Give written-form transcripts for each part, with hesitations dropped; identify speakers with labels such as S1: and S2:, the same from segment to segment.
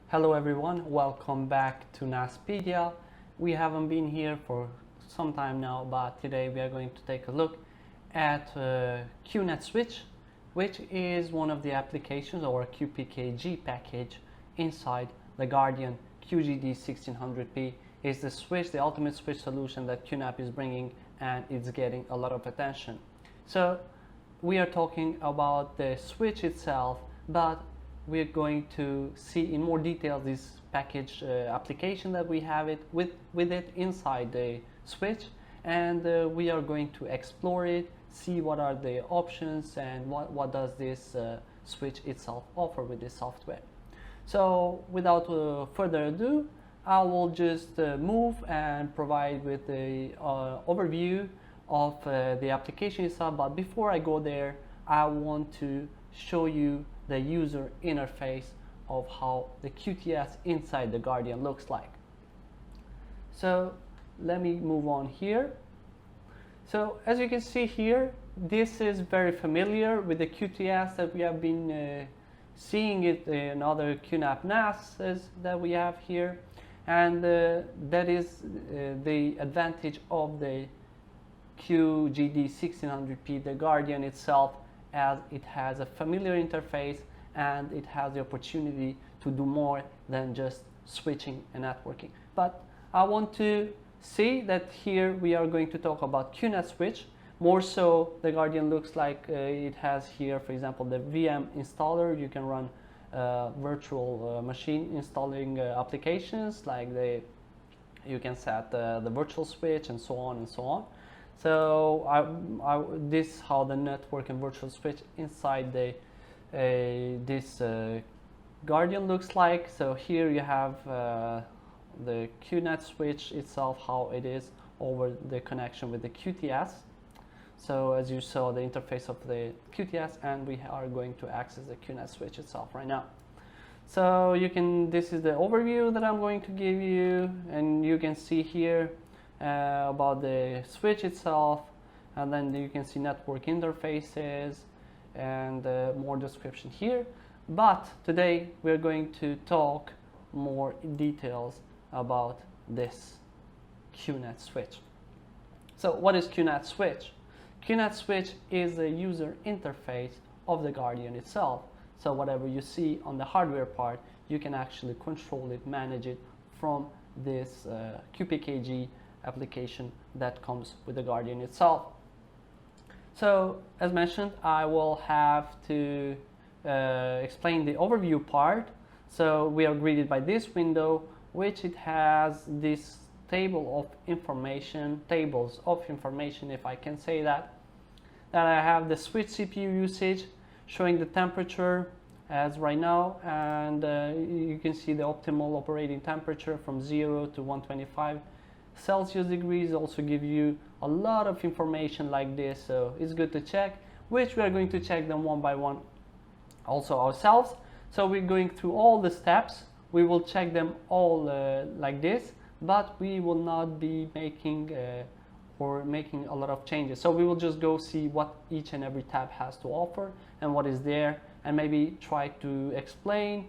S1: Hello everyone, welcome back to NAS Pedia. We haven't been here for some time now, but today we are going to take a look at QNetSwitch, which is one of the applications or a QPKG package inside the Guardian QGD1600P. Is the switch, the ultimate switch solution that QNAP is bringing, and it's getting a lot of attention. So we are talking about the switch itself, but we're going to see in more detail this package application that we have it with it inside the switch, and we are going to explore it, see what are the options and what does this switch itself offer with this software. So without further ado, I will just move and provide with the overview of the application itself. But before I go there, I want to show you the user interface of how the QTS inside the Guardian looks like. So let me move on here. So as you can see here, this is very familiar with the QTS that we have been seeing it in other QNAP NASs that we have here, and that is the advantage of the QGD1600P, the Guardian itself, as it has a familiar interface and it has the opportunity to do more than just switching and networking. But I want to see that here we are going to talk about QNetSwitch. More so, the Guardian looks like it has here, for example, the VM installer. You can run virtual machine installing applications like you can set the virtual switch and so on and so on. So this is how the network and virtual switch inside this Guardian looks like. So here you have the QNetSwitch itself, how it is over the connection with the QTS. So as you saw, the interface of the QTS, and we are going to access the QNetSwitch itself right now. So this is the overview that I'm going to give you, and you can see here about the switch itself, and then you can see network interfaces and more description here. But today we're going to talk more in details about this QNetSwitch. So what is QNetSwitch? QNetSwitch is a user interface of the Guardian itself. So whatever you see on the hardware part, you can actually control it, manage it from this QPKG application that comes with the Guardian itself. So as mentioned, I will have to explain the overview part. So we are greeted by this window, which it has this tables of information, if I can say that I have the switch CPU usage showing the temperature as right now, and you can see the optimal operating temperature from 0 to 125 Celsius degrees. Also give you a lot of information like this, so it's good to check, which we are going to check them one by one also ourselves. So we're going through all the steps, we will check them all like this, but we will not be making a lot of changes. So we will just go see what each and every tab has to offer and what is there, and maybe try to explain,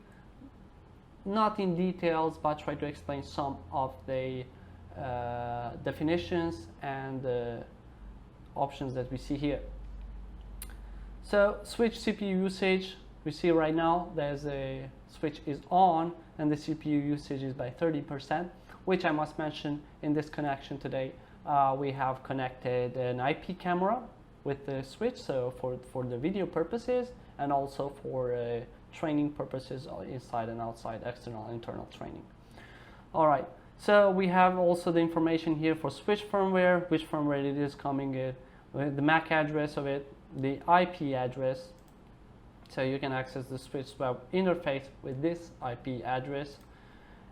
S1: not in details, but try to explain some of the definitions and options that we see here. So switch CPU usage, we see right now there's a switch is on and the CPU usage is by 30%, which I must mention in this connection today. We have connected an IP camera with the switch, so for the video purposes, and also for training purposes inside and outside, external, internal training. All right. So we have also the information here for switch firmware, which firmware it is coming in, the MAC address of it, the IP address. So you can access the switch web interface with this IP address,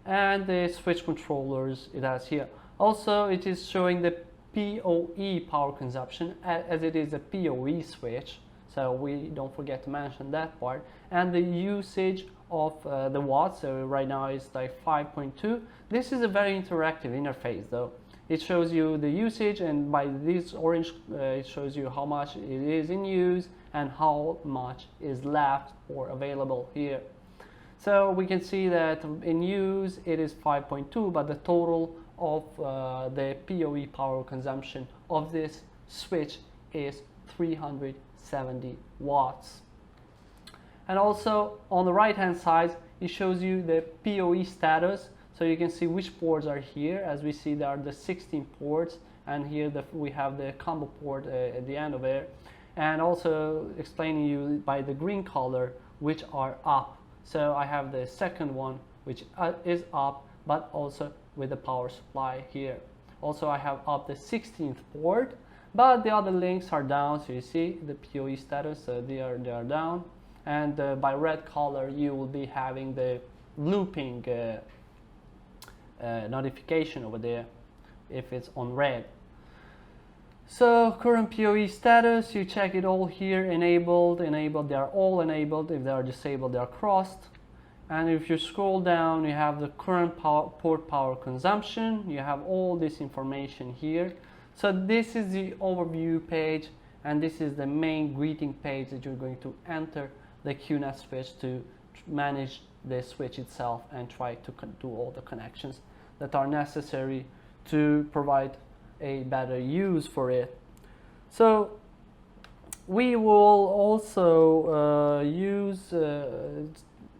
S1: and the switch controllers it has here. Also, it is showing the PoE power consumption, as it is a PoE switch. So we don't forget to mention that part, and the usage of the watts. So right now it's like 5.2. This is a very interactive interface though. It shows you the usage, and by this orange it shows you how much it is in use and how much is left or available here. So we can see that in use it is 5.2, but the total of the PoE power consumption of this switch is 370 watts. And also on the right hand side it shows you the PoE status, so you can see which ports are here. As we see, there are the 16 ports, and here we have the combo port at the end of it, and also explaining you by the green color which are up. So I have the second one which is up, but also with the power supply here. Also I have up the 16th port, but the other links are down. So you see the PoE status, they are down, and by red color you will be having the looping notification over there if it's on red. So current PoE status, you check it all here: enabled, they are all enabled. If they are disabled, they are crossed. And if you scroll down, you have the current port power consumption. You have all this information here. So this is the overview page, and this is the main greeting page that you're going to enter the QNAP to manage the switch itself and try to do all the connections that are necessary to provide a better use for it. So we will also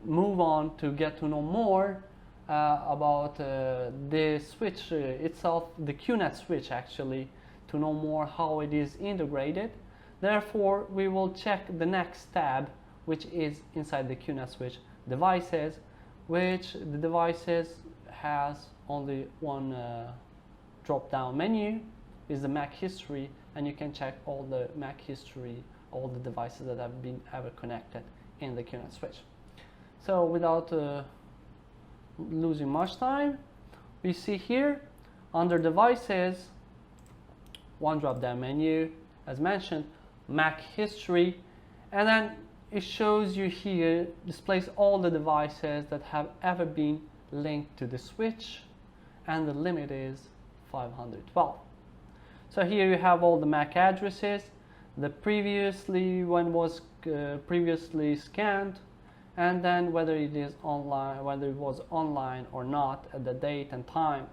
S1: move on to get to know more about the switch itself, the QNetSwitch actually, to know more how it is integrated. Therefore, we will check the next tab, which is inside the QNetSwitch devices, which the devices has only one drop-down menu, is the MAC history, and you can check all the MAC history, all the devices that have been ever connected in the QNetSwitch. So without losing much time, we see here under devices, one drop-down menu, as mentioned, MAC history, and then it shows you here, displays all the devices that have ever been linked to the switch, and the limit is 512. So here you have all the MAC addresses, the previously scanned, and then whether it is online, whether it was online or not at the date and time.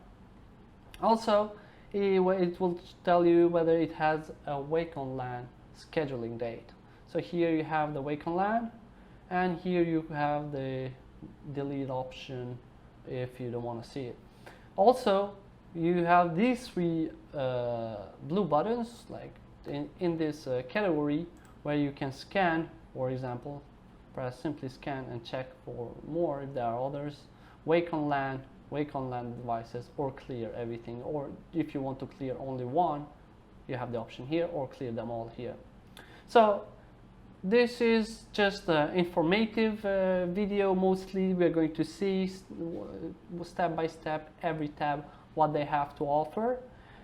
S1: Also, it will tell you whether it has a wake on LAN scheduling date. So here you have the wake on LAN, and here you have the delete option if you don't want to see it. Also, you have these three blue buttons, like in this category, where you can scan, for example, press simply scan and check for more if there are others, wake on LAN devices, or clear everything. Or if you want to clear only one, you have the option here, or clear them all here. So this is just an informative video. Mostly we're going to see step by step every tab what they have to offer,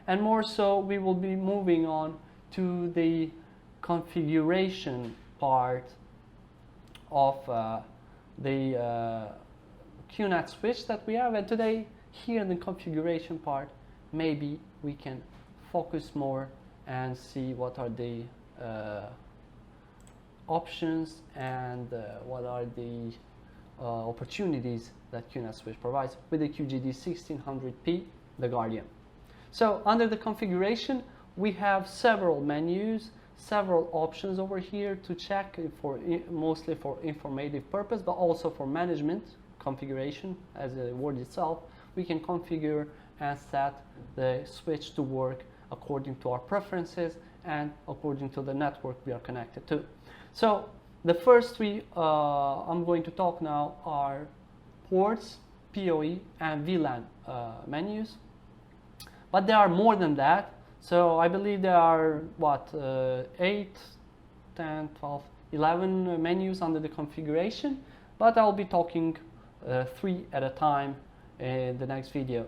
S1: and more so we will be moving on to the configuration part of the QNetSwitch that we have. And today here in the configuration part, maybe we can focus more and see what are the options and what are the opportunities that QNetSwitch provides with the QGD 1600P, the Guardian. So under the configuration, we have several menus, several options over here to check for mostly for informative purpose, but also for management configuration. As the word itself, we can configure and set the switch to work according to our preferences and according to the network we are connected to. So the first three I'm going to talk now are ports, PoE, and VLAN menus. But there are more than that. So I believe there are 8, 10, 12, 11 menus under the configuration, but I'll be talking 3 at a time in the next video.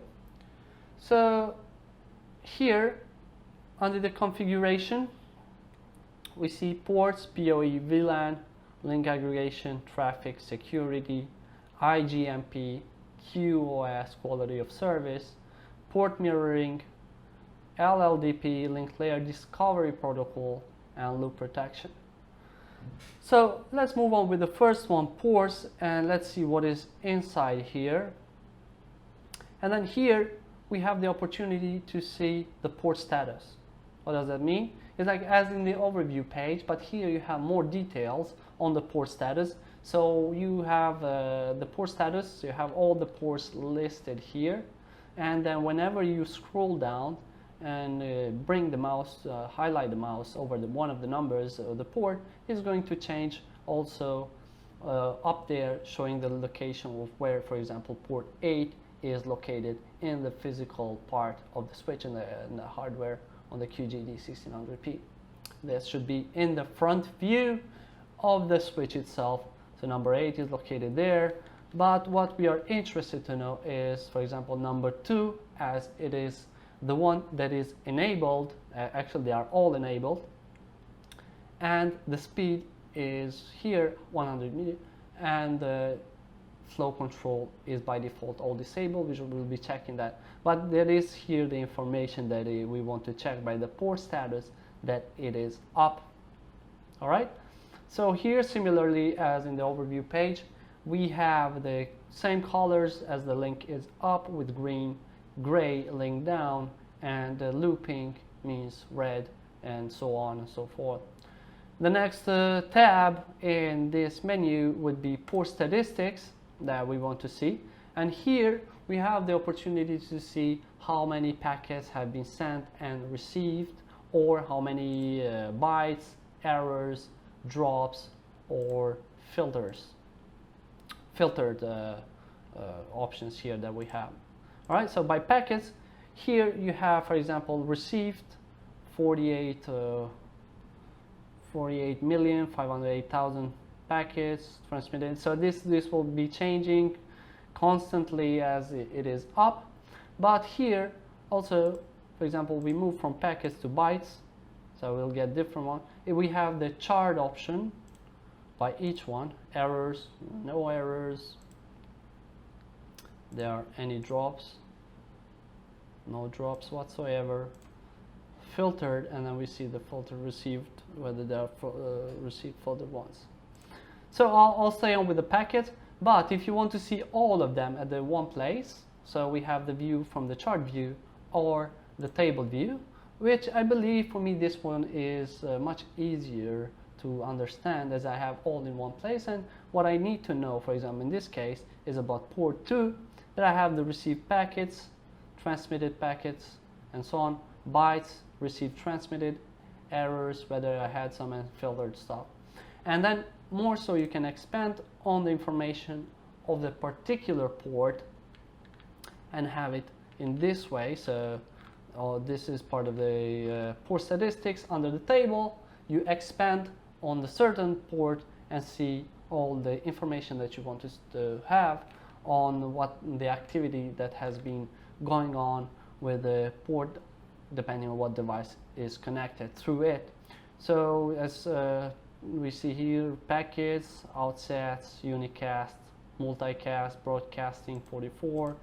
S1: So here under the configuration, we see ports, PoE, VLAN, link aggregation, traffic, security, IGMP, QoS, quality of service, port mirroring, LLDP, link layer discovery protocol, and loop protection. So let's move on with the first one, ports, and let's see what is inside here. And then here we have the opportunity to see the port status. What does that mean? It's like as in the overview page, but here you have more details on the port status. So you have the port status, you have all the ports listed here, and then whenever you scroll down and bring the mouse, highlight the mouse over one of the numbers of the port, is going to change also up there, showing the location of where, for example, port 8 is located in the physical part of the switch and the hardware on the QGD1600P. This should be in the front view of the switch itself. So number 8 is located there, but what we are interested to know is, for example, number 2, as it is the one that is enabled. Actually they are all enabled, and the speed is here 100 million, and the flow control is by default all disabled. We will be checking that, but there is here the information that we want to check by the port status that it is up. All right, so here, similarly as in the overview page, we have the same colors as the link is up, with green, gray link down, and the looping means red, and so on and so forth. The next tab in this menu would be port statistics that we want to see, and here we have the opportunity to see how many packets have been sent and received, or how many bytes, errors, drops, or filtered options here that we have. All right, so by packets, here you have, for example, received 48,508,000 packets, transmitted. So this will be changing constantly as it is up. But here also, for example, we move from packets to bytes, so we'll get different one. If we have the chart option by each one, errors, no errors, there are any drops, no drops whatsoever, filtered, and then we see the filter received, whether they are received filtered ones. So I'll stay on with the packet, but if you want to see all of them at the one place, so we have the view from the chart view or the table view, which I believe for me this one is much easier to understand, as I have all in one place. And what I need to know, for example, in this case, is about port 2, that I have the received packets, transmitted packets, and so on, bytes, received, transmitted, errors, whether I had some, and filtered stuff. And then more so you can expand on the information of the particular port and have it in this way. So this is part of the port statistics. Under the table, you expand on the certain port and see all the information that you want to have on what the activity that has been going on with the port, depending on what device is connected through it. So as we see here, packets, outsets, unicast, multicast, broadcasting 44,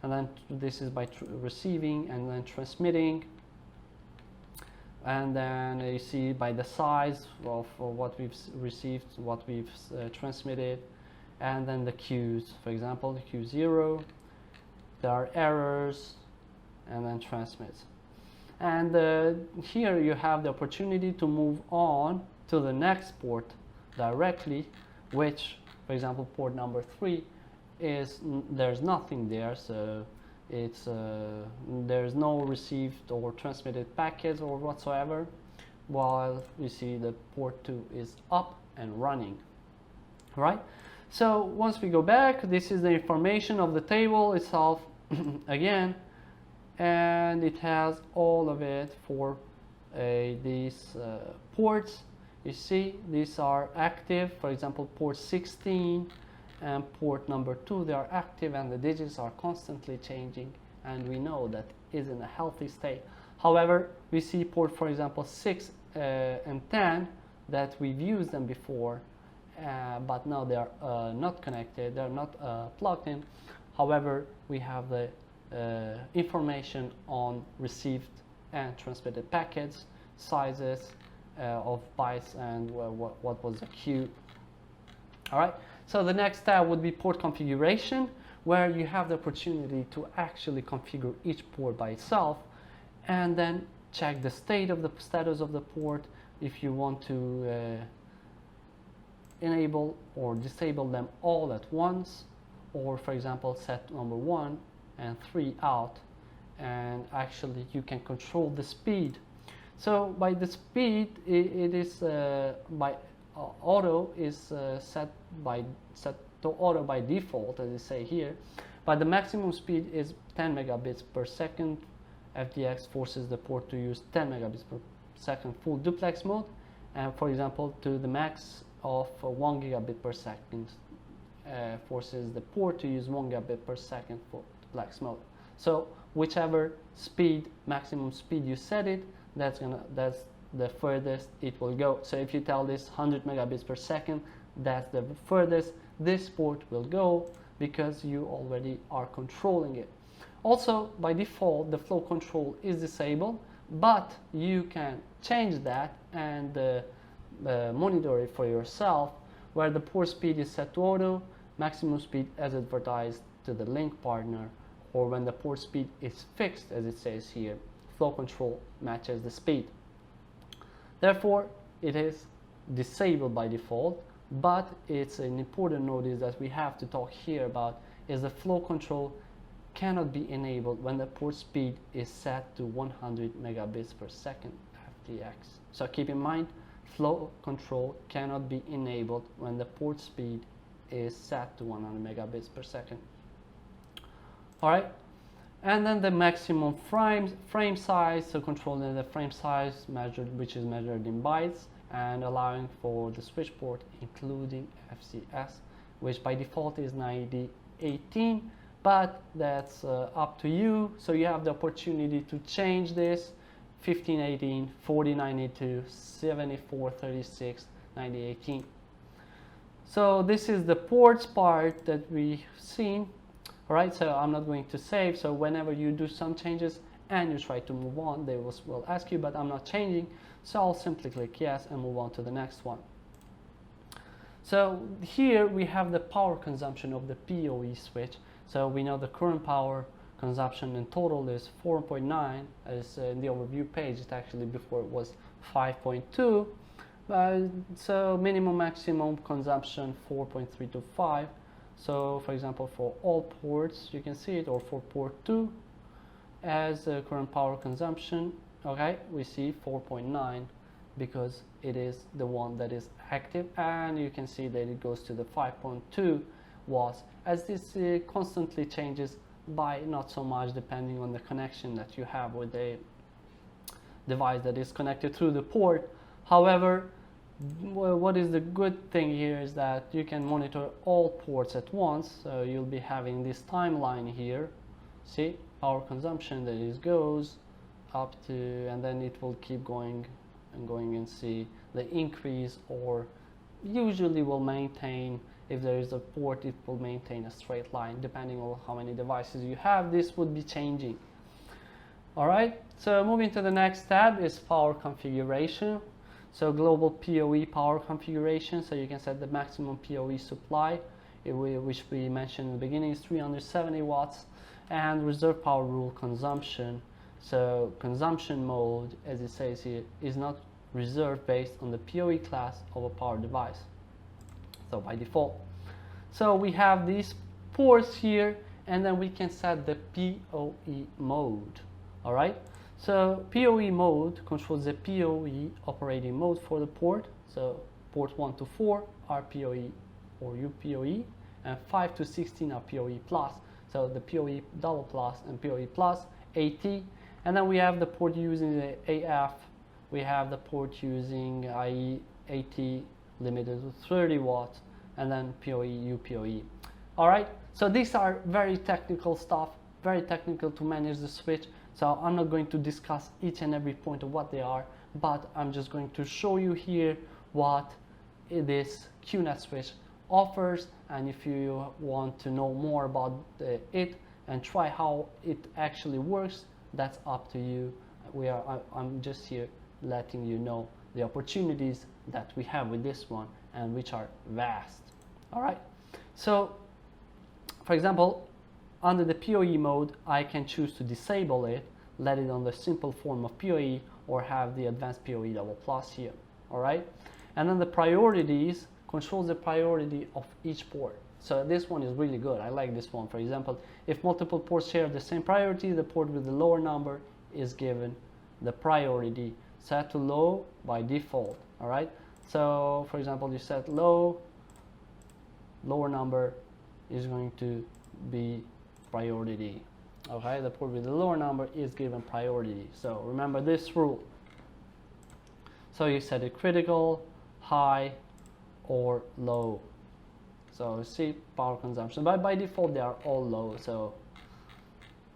S1: and then this is by receiving and then transmitting, and then you see by the size of what we've received, what we've transmitted, and then the queues. For example, Q0, there are errors, and then transmits. And here you have the opportunity to move on to the next port directly, which, for example, port number 3 is there's nothing there, so it's there's no received or transmitted packets or whatsoever, while we see the port 2 is up and running. Right? So once we go back, this is the information of the table itself again, and it has all of it for these ports. You see these are active, for example port 16 and port number 2, they are active, and the digits are constantly changing, and we know that is in a healthy state. However, we see port, for example 6 and 10, that we've used them before, but now they are not connected, they're not plugged in. However, we have the information on received and transmitted packets, sizes, of bytes and what was the queue. All right, so the next tab would be port configuration, where you have the opportunity to actually configure each port by itself and then check the status of the port if you want to enable or disable them all at once, or for example set number 1 and 3 out, and actually you can control the speed. So by the speed, it is by auto is set to auto by default, as I say here, but the maximum speed is 10 megabits per second. FDX forces the port to use 10 megabits per second full duplex mode, and for example to the max of 1 gigabit per second forces the port to use 1 gigabit per second for duplex mode. So whichever speed, maximum speed you set it, that's the furthest it will go. So if you tell this 100 megabits per second, that's the furthest this port will go, because you already are controlling it. Also, by default, the flow control is disabled, but you can change that and monitor it for yourself, where the port speed is set to auto, maximum speed as advertised to the link partner, or when the port speed is fixed, as it says here, flow control matches the speed. Therefore, it is disabled by default, but it's an important notice that we have to talk here about is the flow control cannot be enabled when the port speed is set to 100 megabits per second FDX. So keep in mind, flow control cannot be enabled when the port speed is set to 100 megabits per second. All right, and then the maximum frame size, so controlling the frame size which is measured in bytes, and allowing for the switch port including FCS, which by default is 9018, but that's up to you. So you have the opportunity to change this: 1518, 4092, 7436, 9018. So this is the ports part that we've seen. All right, so I'm not going to save. So whenever you do some changes and you try to move on, they will ask you, but I'm not changing. So I'll simply click yes and move on to the next one. So here we have the power consumption of the PoE switch. So we know the current power consumption in total is 4.9, as in the overview page. It actually before it was 5.2. So minimum maximum consumption 4.3 to 5. So for example, for all ports you can see it, or for port 2 as current power consumption, okay, we see 4.9 because it is the one that is active, and you can see that it goes to the 5.2 watts, as this constantly changes by not so much depending on the connection that you have with the device that is connected through the port. However, what is the good thing here is that you can monitor all ports at once. So you'll be having this timeline here, see power consumption that it goes up to, and then it will keep going and see the increase, or usually will maintain. If there is a port, it will maintain a straight line depending on how many devices you have. This would be changing. All right, so moving to the next tab is power configuration. So global PoE power configuration, so you can set the maximum PoE supply, which we mentioned in the beginning is 370 watts, and reserve power rule consumption. So consumption mode, as it says here, is not reserved based on the PoE class of a power device, so by default. So we have these ports here, and then we can set the PoE mode. All right. So PoE mode controls the PoE operating mode for the port. So port 1 to 4 are PoE or UPoE, and 5 to 16 are PoE plus. So the PoE double plus and PoE plus AT. And then we have the port using the AF. We have the port using IE AT limited to 30 watts, and then PoE UPoE. All right. So these are very technical stuff, very technical to manage the switch. So I'm not going to discuss each and every point of what they are, but I'm just going to show you here what this QNetSwitch offers. And if you want to know more about it and try how it actually works, that's up to you. I'm just here letting you know the opportunities that we have with this one, and which are vast. All right. So, for example, under the PoE mode, I can choose to disable it, let it on the simple form of PoE, or have the advanced PoE double plus here. All right. And then the priorities controls the priority of each port. So this one is really good. I like this one. For example, if multiple ports share the same priority, the port with the lower number is given the priority set to low by default. All right. So for example, you set low, lower number is going to be priority. Okay, the port with the lower number is given priority. So remember this rule. So you set it critical, high, or low. So see power consumption, but by default they are all low. So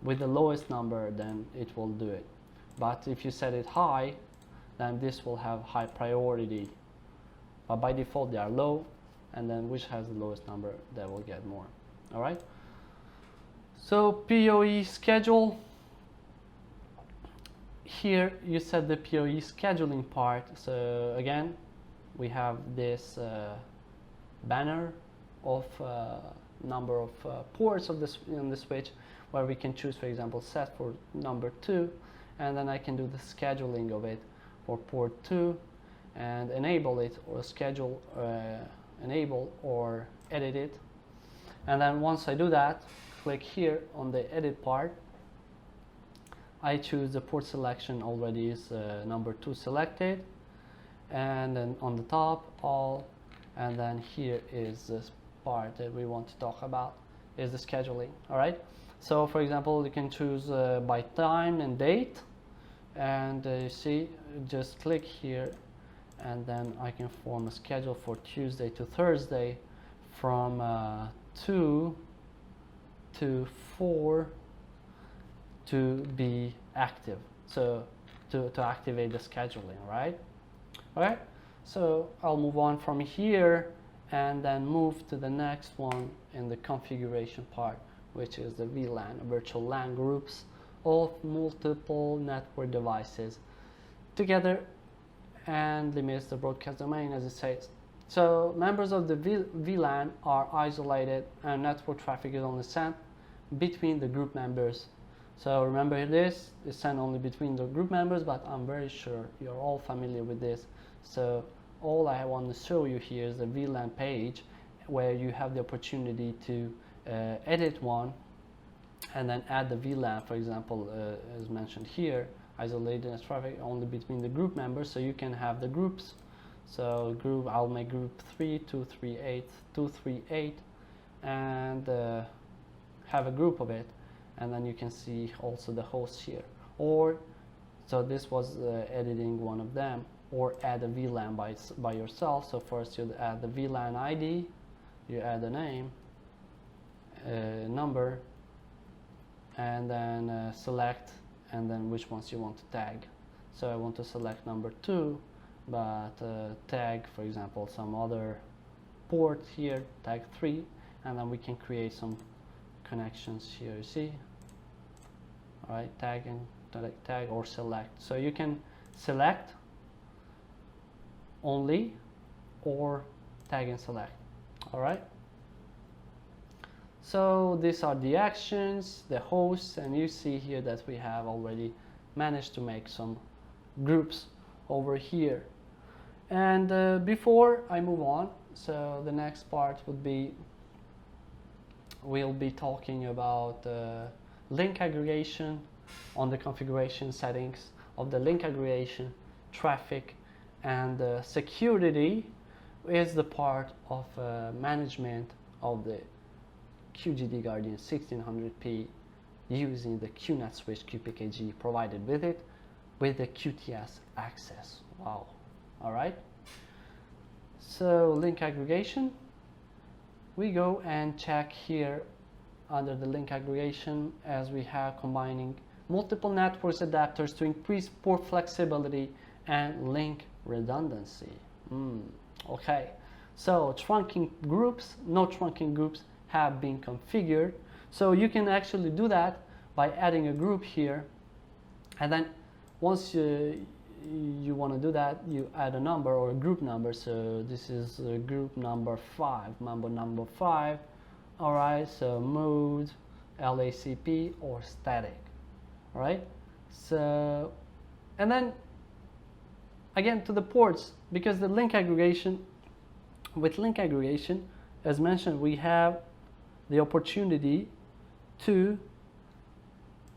S1: with the lowest number, then it will do it. But if you set it high, then this will have high priority. But by default they are low, and then which has the lowest number, that will get more. All right. So PoE schedule. Here you set the PoE scheduling part. So again, we have this banner of number of ports of this in the switch, where we can choose, for example, set for number 2, and then I can do the scheduling of it for port 2 and enable it, or schedule, enable or edit it. And then once I do that, click here on the edit part. I choose the port selection, already is number 2 selected, and then on the top all, and then here is this part that we want to talk about, is the scheduling. All right. So for example, you can choose by time and date, and you see, just click here, and then I can form a schedule for Tuesday to Thursday from 2 to 4 to be active, so to activate the scheduling, right? Alright, so I'll move on from here and then move to the next one in the configuration part, which is the VLAN, virtual LAN groups of multiple network devices together, and limits the broadcast domain, as it says. So members of the VLAN are isolated, and network traffic is only sent between the group members. So remember, this is sent only between the group members, but I'm very sure you're all familiar with this. So all I want to show you here is the VLAN page, where you have the opportunity to edit one and then add the VLAN, for example, as mentioned here, isolated traffic only between the group members, so you can have the groups. So group, I'll make group 3, 238, 238, and have a group of it, and then you can see also the host here. Or, so this was editing one of them, or add a VLAN by yourself. So first you add the VLAN ID, you add the name, number, and then select, and then which ones you want to tag. So I want to select number 2, but tag, for example, some other port here, tag 3, and then we can create some connections here, you see. All right, tag and tag or select. So you can select only or tag and select. All right. So these are the actions, the hosts, and you see here that we have already managed to make some groups over here. And before I move on, so the next part would be, we'll be talking about link aggregation on the configuration settings of the link aggregation, traffic, and security is the part of management of the QGD Guardian 1600P using the QuNetSwitch QPKG provided with it, with the QTS access. Wow. All right. So link aggregation, we go and check here under the link aggregation, as we have combining multiple networks adapters to increase port flexibility and link redundancy. Okay, so trunking groups, no trunking groups have been configured. So you can actually do that by adding a group here, and then once you want to do that, you add a number or a group number. So this is group number 5, member number 5. All right, so mode, LACP, or static. All right, so, and then again to the ports, because the link aggregation, with link aggregation, as mentioned, we have the opportunity to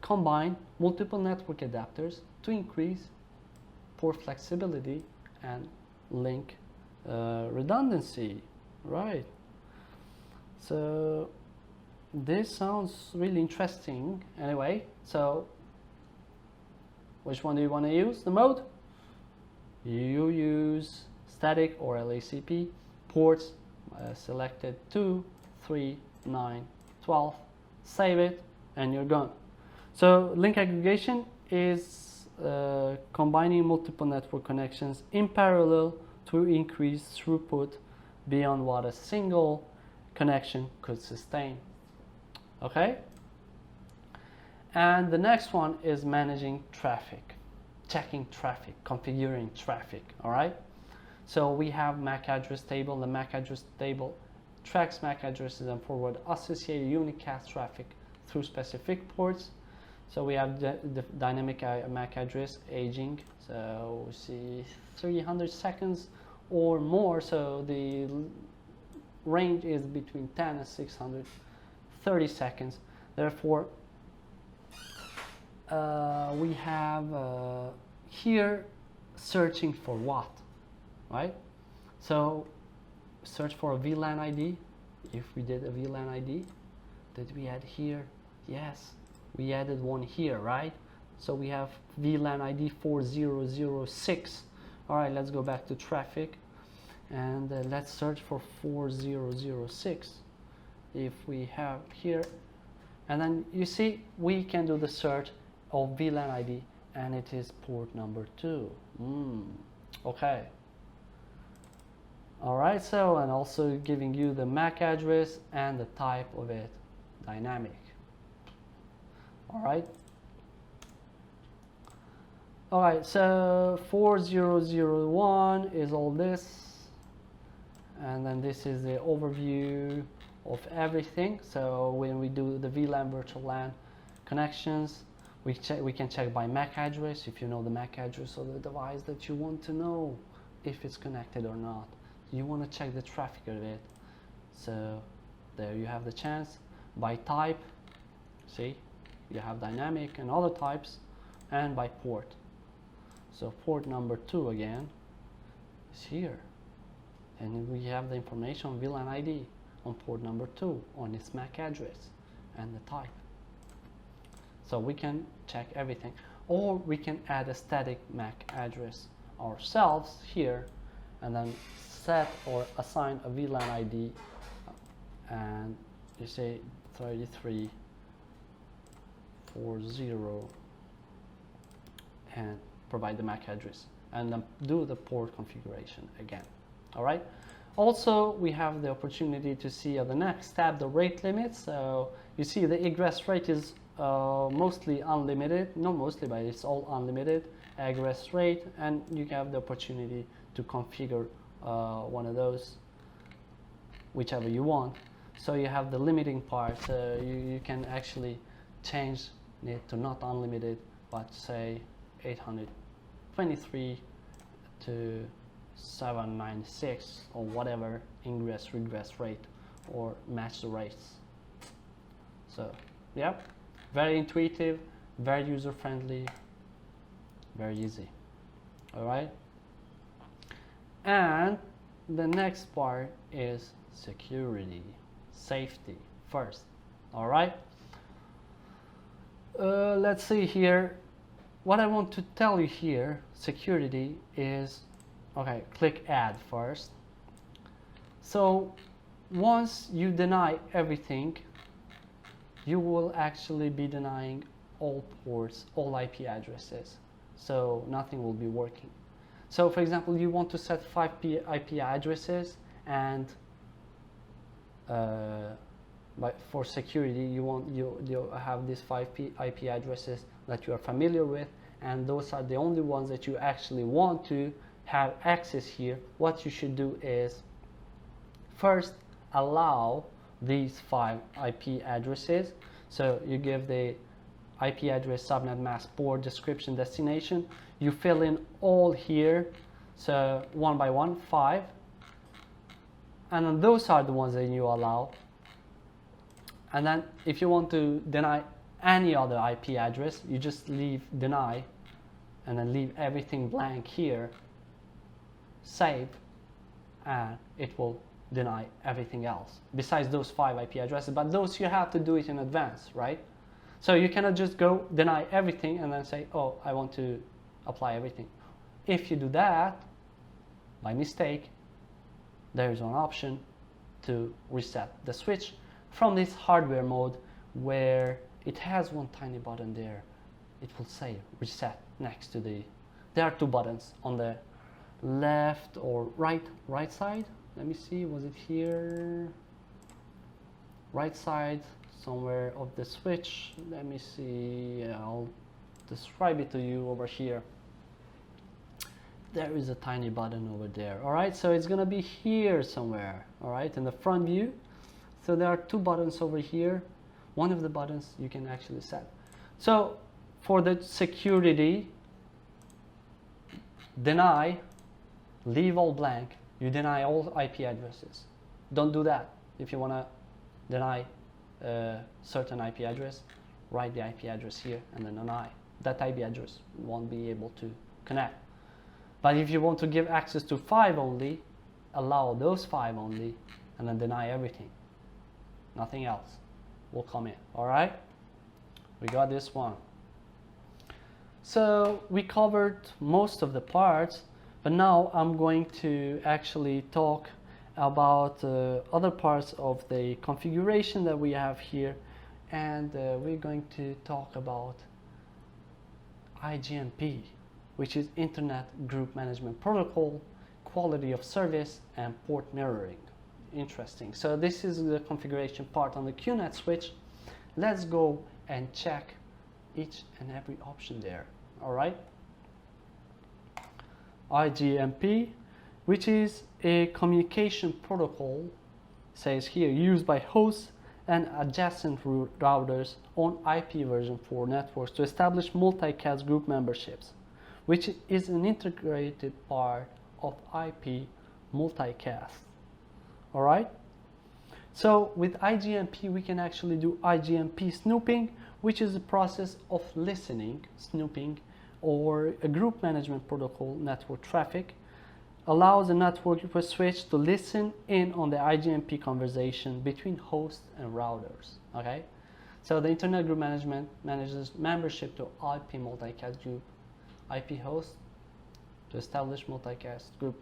S1: combine multiple network adapters to increase port flexibility and link redundancy, right? So this sounds really interesting. Anyway, so which one do you want to use? The mode? You use static or LACP. Ports selected 2, 3, 9, 12. Save it and you're gone. So link aggregation is combining multiple network connections in parallel to increase throughput beyond what a single connection could sustain. Okay? And the next one is managing traffic, checking traffic, configuring traffic. All right? So we have MAC address table. The MAC address table tracks MAC addresses and forward associated unicast traffic through specific ports. So we have the dynamic MAC address aging. So we see 300 seconds or more. So the range is between 10 and 630 seconds. Therefore, we have here searching for what, right? So search for a VLAN ID. If we did a VLAN ID, did we add here? Yes, we added one here, right? So we have VLAN ID 4006. All right, let's go back to traffic and let's search for 4006. If we have here, and then you see we can do the search of VLAN ID and it is port number 2. Okay. All right, so, and also giving you the MAC address and the type of it, dynamic. All right. All right, so 4001 is all this. And then this is the overview of everything. So when we do the VLAN virtual LAN connections, we can check by MAC address, if you know the MAC address of the device that you want to know if it's connected or not. You want to check the traffic of it. So there you have the chance. By type, see, you have dynamic and other types, and by port. So port number 2 again is here. And we have the information on VLAN ID on port number 2 on its MAC address and the type. So we can check everything. Or we can add a static MAC address ourselves here and then set or assign a VLAN ID and you say 3340 and provide the MAC address and then do the port configuration again. All right. Also, we have the opportunity to see at the next tab the rate limit. So you see the egress rate is mostly unlimited, not mostly, but it's all unlimited egress rate, and you have the opportunity to configure one of those, whichever you want. So you have the limiting part, so you can actually change it to not unlimited, but say 823 to 796 or whatever ingress regress rate, or match the rates. So yeah, very intuitive, very user friendly, very easy. All right, and the next part is security, safety first. All right, let's see here. What I want to tell you here, security is, okay, click add first. So once you deny everything, you will actually be denying all ports, all IP addresses. So nothing will be working. So for example, you want to set 5 IP addresses, and but for security, you have these 5 IP addresses that you are familiar with, and those are the only ones that you actually want to have access here, what you should do is first allow these 5 IP addresses. So you give the IP address, subnet, mask, port, description, destination. You fill in all here, so one by one, 5. And then those are the ones that you allow. And then if you want to deny any other IP address, you just leave deny and then leave everything blank here, save, and it will deny everything else besides those 5 IP addresses. But those you have to do it in advance, right? So you cannot just go deny everything and then say, oh, I want to apply everything. If you do that by mistake, there is an option to reset the switch from this hardware mode where it has one tiny button there. It will say reset next to the, there are 2 buttons on the left or right side. Let me see, was it here? Right side somewhere of the switch. Let me see, I'll describe it to you over here. There is a tiny button over there. All right, so it's gonna be here somewhere, all right, in the front view. So there are 2 buttons over here. One of the buttons you can actually set. So for the security, deny, leave all blank. You deny all IP addresses. Don't do that. If you want to deny a certain IP address, write the IP address here and then deny. That IP address won't be able to connect. But if you want to give access to 5 only, allow those 5 only, and then deny everything. Nothing else will come in. All right? We got this one. So we covered most of the parts, but now I'm going to actually talk about other parts of the configuration that we have here, and we're going to talk about IGMP, which is Internet Group Management Protocol, quality of service, and port mirroring. Interesting. So this is the configuration part on the QNetSwitch. Let's go and check each and every option there. All right. IGMP, which is a communication protocol, says here, used by hosts and adjacent routers on IP version 4 networks to establish multicast group memberships, which is an integrated part of IP multicast. All right. So with IGMP, we can actually do IGMP snooping, which is the process of listening, snooping, or a group management protocol network traffic, allows the network switch to listen in on the IGMP conversation between hosts and routers. Okay, so the Internet Group Management manages membership to IP multicast group, IP host to establish multicast group.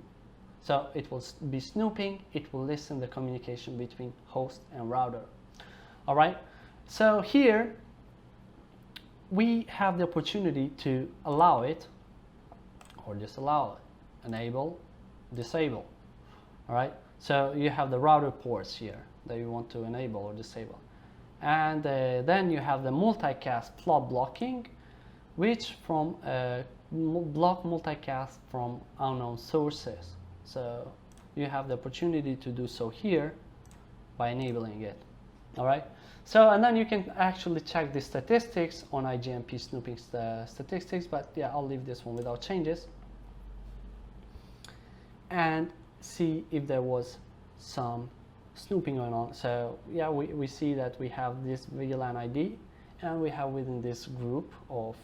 S1: So it will be snooping, it will listen the communication between host and router. All right, so here we have the opportunity to allow it or disallow it, enable, disable. All right, so you have the router ports here that you want to enable or disable, and then you have the multicast flop blocking, which from block multicast from unknown sources. So you have the opportunity to do so here by enabling it. All right. So, and then you can actually check the statistics on IGMP snooping statistics, but yeah, I'll leave this one without changes. And see if there was some snooping going on. So yeah, we see that we have this VLAN ID, and we have within this group of,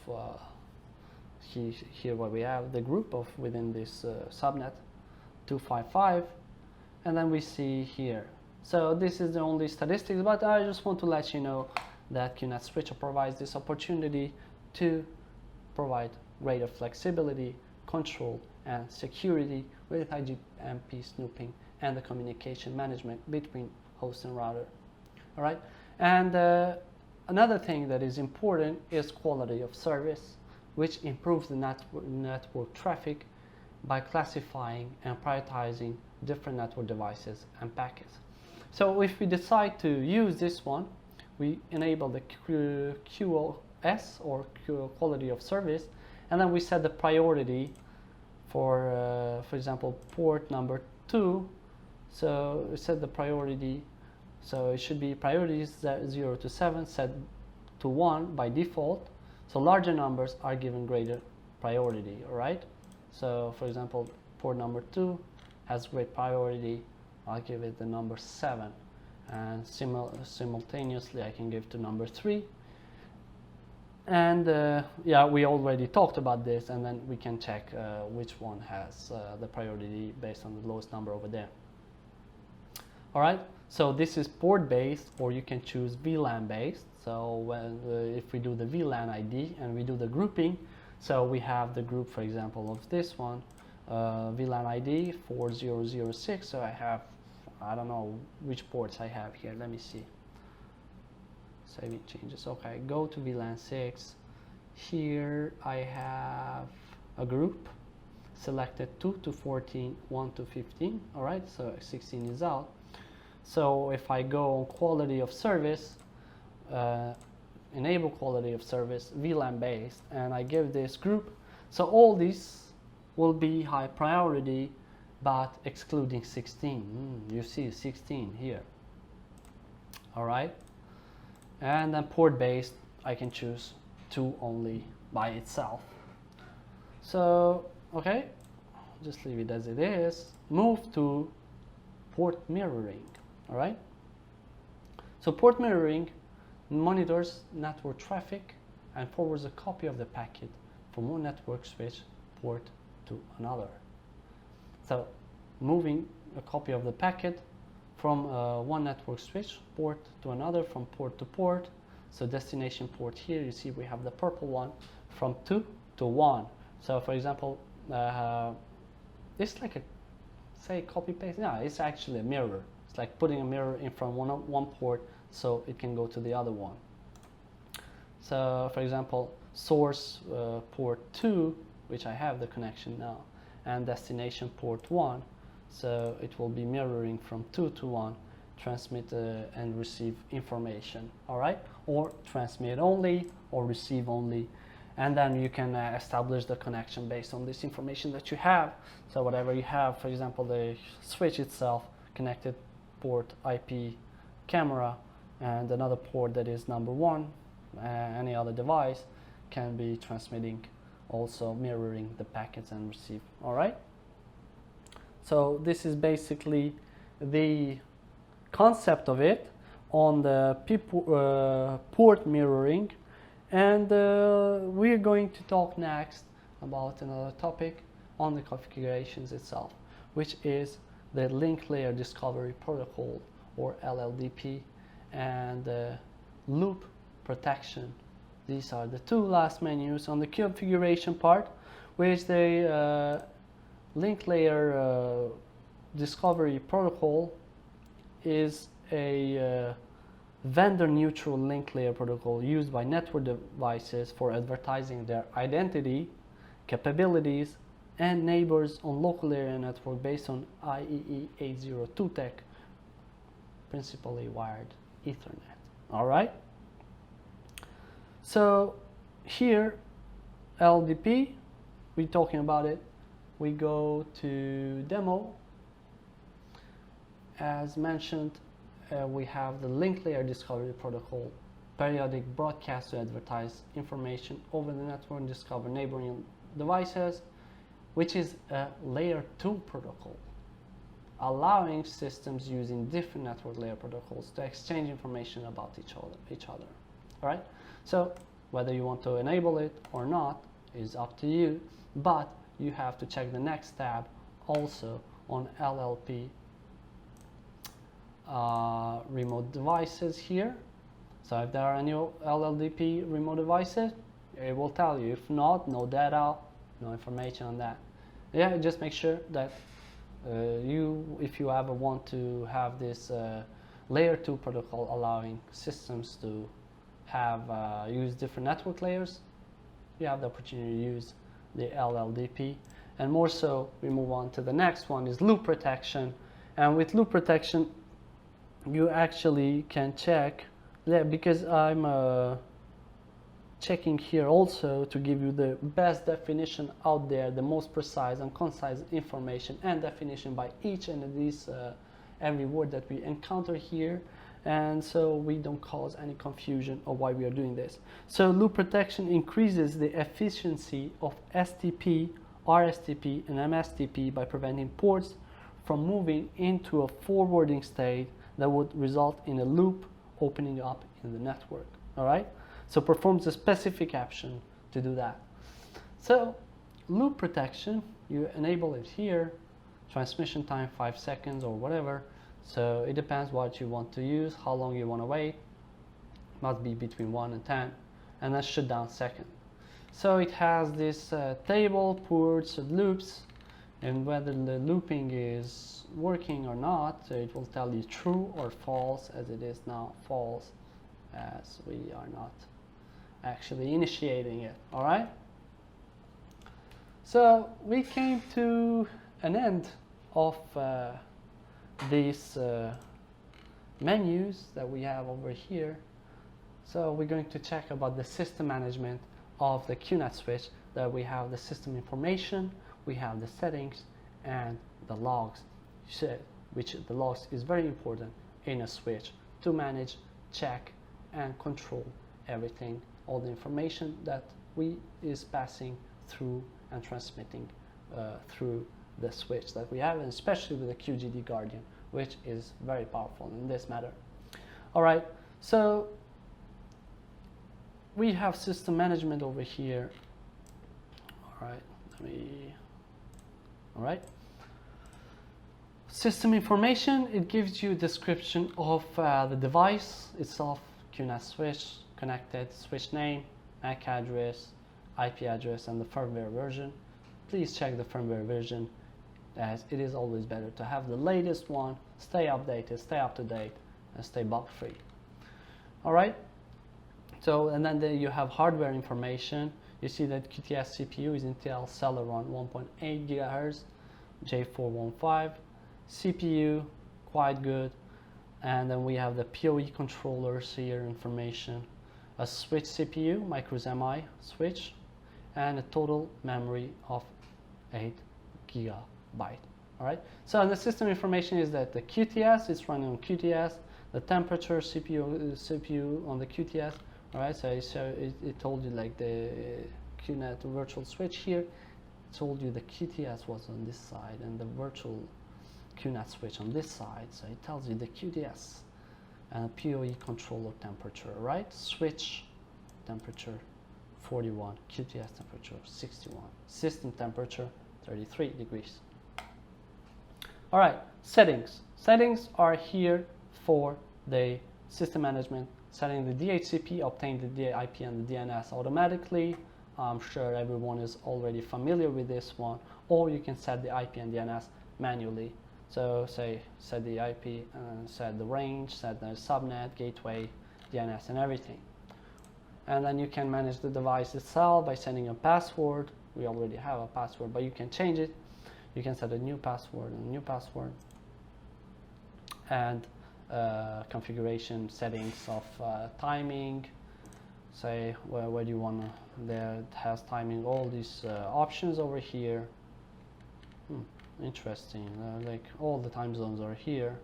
S1: here where we have the group of within this subnet 255, and then we see here. So this is the only statistics, but I just want to let you know that QNetSwitch provides this opportunity to provide greater flexibility, control, and security with IGMP snooping and the communication management between host and router. All right, and another thing that is important is quality of service, which improves the network traffic by classifying and prioritizing different network devices and packets. So if we decide to use this one, we enable the QoS or quality of service, and then we set the priority for example, port number 2. So we set the priority, so it should be priorities 0 to 7 set to 1 by default. So larger numbers are given greater priority, all right? So for example, port number 2 has great priority. I'll give it the number 7, and simultaneously I can give to number 3. And yeah, we already talked about this, and then we can check which one has the priority based on the lowest number over there. All right, so this is port based, or you can choose VLAN based. So when if we do the VLAN ID and we do the grouping, so we have the group, for example, of this one, VLAN ID 4006. So I don't know which ports I have here. Let me see. Saving changes. Okay, go to VLAN 6. Here I have a group selected 2 to 14, 1 to 15. All right, so 16 is out. So if I go on quality of service, enable quality of service, VLAN based, and I give this group, so all these will be high priority, but excluding 16. You see 16 here. All right. And then port based, I can choose 2 only by itself. So, okay, just leave it as it is. Move to port mirroring, all right? So port mirroring monitors network traffic and forwards a copy of the packet from one network switch port to another. So moving a copy of the packet from one network switch port to another, from port to port. So destination port here, you see we have the purple one, from 2 to 1. So for example, it's like a, say, copy paste. No, it's actually a mirror. It's like putting a mirror in front of one port so it can go to the other one. So for example, source port 2, which I have the connection now, and destination port 1. So it will be mirroring from 2 to 1, transmit and receive information, all right? Or transmit only or receive only. And then you can establish the connection based on this information that you have. So whatever you have, for example, the switch itself, connected port IP camera, and another port that is number 1, any other device can be transmitting, also mirroring the packets and receive, all right? So this is basically the concept of it on the port mirroring, and we're going to talk next about another topic on the configurations itself, which is the link layer discovery protocol, or LLDP, and loop protection. These are the 2 last menus on the configuration part, which the link layer discovery protocol is a vendor neutral link layer protocol used by network devices for advertising their identity, capabilities, and neighbors on local area network based on IEEE 802 tech, principally wired Ethernet. All right. So here, LLDP, we're talking about it. We go to demo. As mentioned, we have the link layer discovery protocol, periodic broadcast to advertise information over the network and discover neighboring devices, which is a layer 2 protocol, allowing systems using different network layer protocols to exchange information about each other. All right. So whether you want to enable it or not is up to you, but you have to check the next tab also on LLP remote devices here. So if there are any LLDP remote devices, it will tell you. If not, no data, no information on that. Yeah, just make sure that if you ever want to have this layer 2 protocol allowing systems to have use different network layers, you have the opportunity to use the LLDP. And more so, we move on to the next one, is loop protection. And with loop protection, you actually can check, because I'm checking here also to give you the best definition out there, the most precise and concise information and definition by each and every word that we encounter here, and so we don't cause any confusion of why we are doing this. So loop protection increases the efficiency of STP, RSTP, and MSTP by preventing ports from moving into a forwarding state that would result in a loop opening up in the network. All right, so performs a specific action to do that. So loop protection, you enable it here, transmission time 5 seconds or whatever, so it depends what you want to use, how long you want to wait, must be between 1 and 10, and then shutdown second. So it has this table, ports, loops, and whether the looping is working or not, so it will tell you true or false, as it is now false, as we are not actually initiating it. All right, so we came to an end of these menus that we have over here. So we're going to check about the system management of the QNetSwitch, that we have the system information, we have the settings, and the logs, which the logs is very important in a switch to manage, check, and control everything, all the information that we is passing through and transmitting through the switch that we have, and especially with the QGD Guardian, which is very powerful in this matter. All right, so we have system management over here. All right, system information, it gives you a description of the device itself, QNetSwitch, connected, switch name, MAC address, IP address, and the firmware version. Please check the firmware version, as it is always better to have the latest one, stay updated, stay up to date, and stay bug free. All right, so and then you have hardware information. You see that QTS CPU is Intel Celeron 1.8 GHz, J415, CPU quite good, and then we have the PoE controllers here, information, a switch CPU, micros MI switch, and a total memory of 8 GB. All right, so the system information is that the QTS is running on QTS, the temperature CPU on the QTS. All right, so it told you, like the QNAP virtual switch here, told you the QTS was on this side and the virtual QNetSwitch on this side, so it tells you the QTS and PoE controller temperature, right? Switch temperature 41, QTS temperature 61, system temperature 33 degrees. All right, settings. Settings are here for the system management, setting the DHCP, obtain the IP and the DNS automatically. I'm sure everyone is already familiar with this one, or you can set the IP and DNS manually. So say set the IP and set the range, set the subnet, gateway, DNS, and everything. And then you can manage the device itself by setting a password. We already have a password, but you can change it. You can set a new password and a new password. And configuration settings of timing. Say where do you want to, there it has timing, all these options over here. Interesting, like all the time zones are here.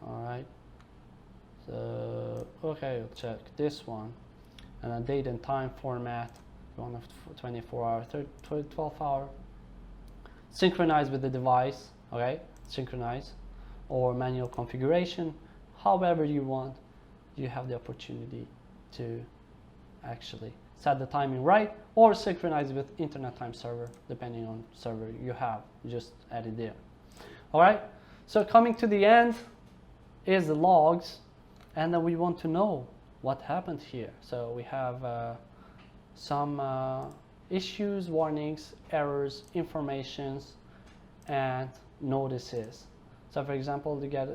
S1: All right, so okay, we'll check this one, and then date and time format, you want a 24 hour, 12 hour, synchronize with the device, okay, synchronize, or manual configuration, however you want. You have the opportunity to actually set the timing right, or synchronize with internet time server, depending on server you have, just add it there. All right, so coming to the end is the logs, and then we want to know what happened here. So we have some issues, warnings, errors, informations, and notices. So for example, you get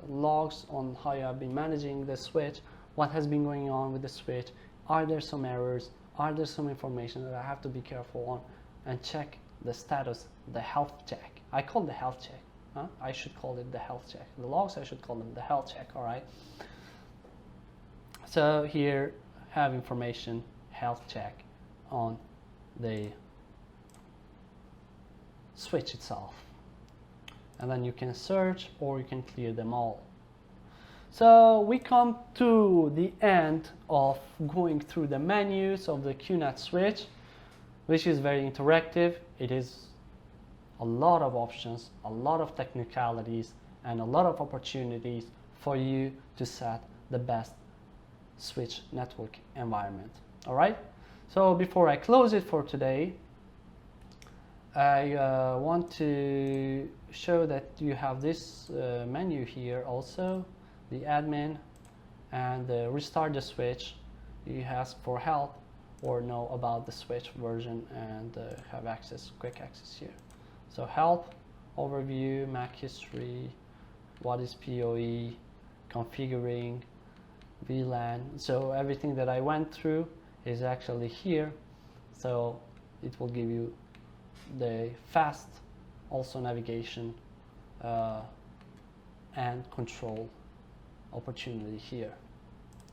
S1: logs on how you have been managing the switch, what has been going on with the switch, are there some errors, are there some information that I have to be careful on, and check the status, the health check. I call it the health check. I should call it the health check. The logs, I should call them the health check, all right? So here have information health check on the switch itself. And then you can search or you can clear them all. So we come to the end of going through the menus of the QNetSwitch, which is very interactive. It is a lot of options, a lot of technicalities, and a lot of opportunities for you to set the best switch network environment. All right. So before I close it for today, I want to show that you have this menu here also, the admin, and restart the switch. You ask for help or know about the switch version and have access, quick access here. So help, overview, MAC history, what is PoE, configuring, VLAN. So everything that I went through is actually here. So it will give you the fast also navigation and control opportunity here.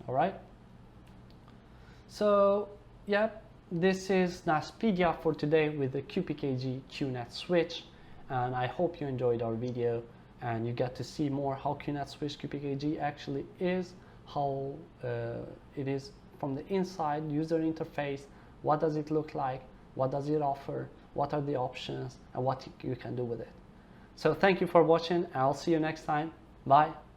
S1: All right. So yeah, this is NAS Pedia for today with the QPKG QNetSwitch, and I hope you enjoyed our video and you get to see more how QNetSwitch QPKG actually is, how it is from the inside user interface, what does it look like, what does it offer, what are the options, and what you can do with it. So thank you for watching. I'll see you next time. Bye.